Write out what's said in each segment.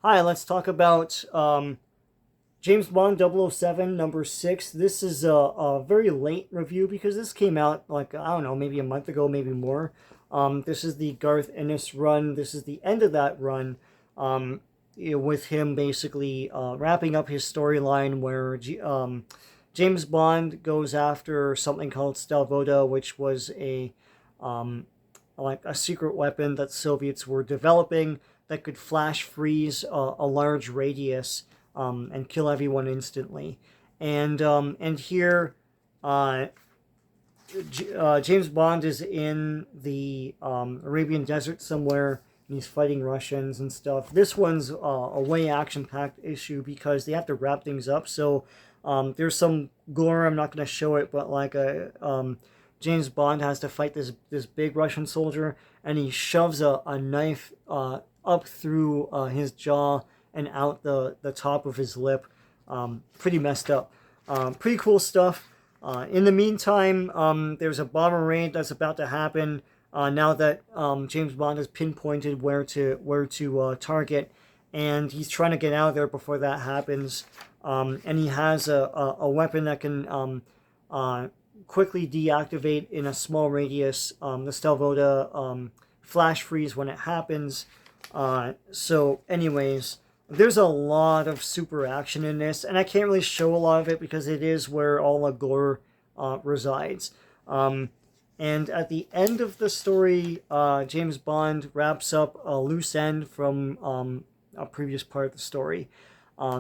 Hi, let's talk about James Bond 007 number 6. This is a very late review because this came out like, I don't know, maybe a month ago, maybe more. This is the Garth Ennis run. This is the end of that run, with him basically wrapping up his storyline where James Bond goes after something called Stalvoda, which was um, like a secret weapon that Soviets were developing that could flash freeze a large radius and kill everyone instantly. And here, uh, James Bond is in the Arabian desert somewhere, and he's fighting Russians and stuff. This one's a way action-packed issue because they have to wrap things up. So there's some gore. I'm not going to show it, but like James Bond has to fight this big Russian soldier, and he shoves a knife up through his jaw and out the top of his lip. Pretty messed up. Pretty cool stuff. In the meantime, there's a bomber raid that's about to happen. Now that James Bond has pinpointed where to target, and he's trying to get out of there before that happens. And he has a weapon that can quickly deactivate in a small radius. The Stelvoda flash freeze when it happens. So, anyways, there's a lot of super action in this, and I can't really show a lot of it because it is where all the gore resides. And at the end of the story, James Bond wraps up a loose end from a previous part of the story.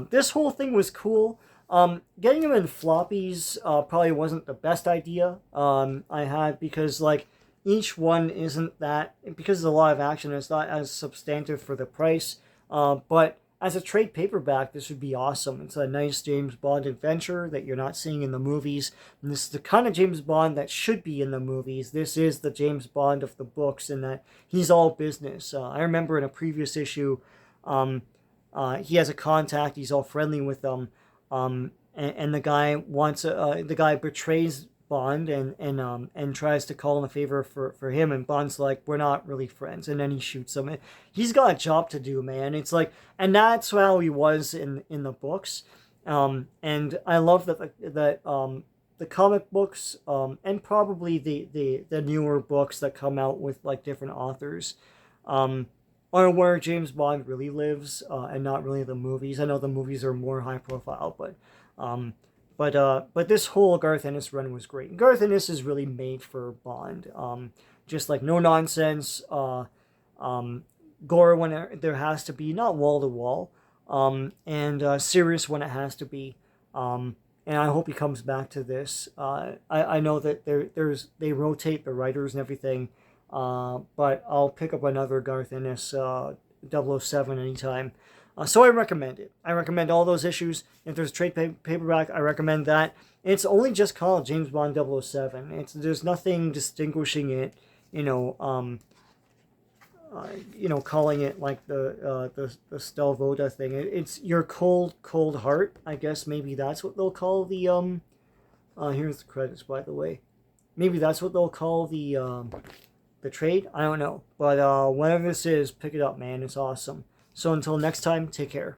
This whole thing was cool. Getting them in floppies probably wasn't the best idea I had because like each one isn't that, because there's a lot of action, it's not as substantive for the price. But as a trade paperback, this would be awesome. It's a nice James Bond adventure that you're not seeing in the movies. And this is the kind of James Bond that should be in the movies. This is the James Bond of the books in that he's all business. I remember in a previous issue, he has a contact. He's all friendly with them, and the guy the guy betrays Bond and tries to call in a favor for him, and Bond's like, we're not really friends, and then he shoots him. He's got a job to do, man. It's like, and that's how he was in the books, and I love that the comic books and probably the newer books that come out with like different authors are where James Bond really lives, and not really the movies. I know the movies are more high profile, but this whole Garth Ennis run was great. Garth Ennis is really made for Bond. Just like no nonsense, gore when there has to be, not wall to wall, and serious when it has to be. And I hope he comes back to this. I know that they rotate the writers and everything. But I'll pick up another Garth Ennis 007 anytime. So I recommend it. I recommend all those issues. If there's a trade paperback, I recommend that. It's only just called James Bond 007. There's nothing distinguishing it, calling it like the Stelvoda thing. It's your cold heart. I guess maybe that's what they'll call the here's the credits, by the way. Maybe that's what they'll call the trade. I don't know, but whatever this is, pick it up, man. It's awesome. So until next time, take care.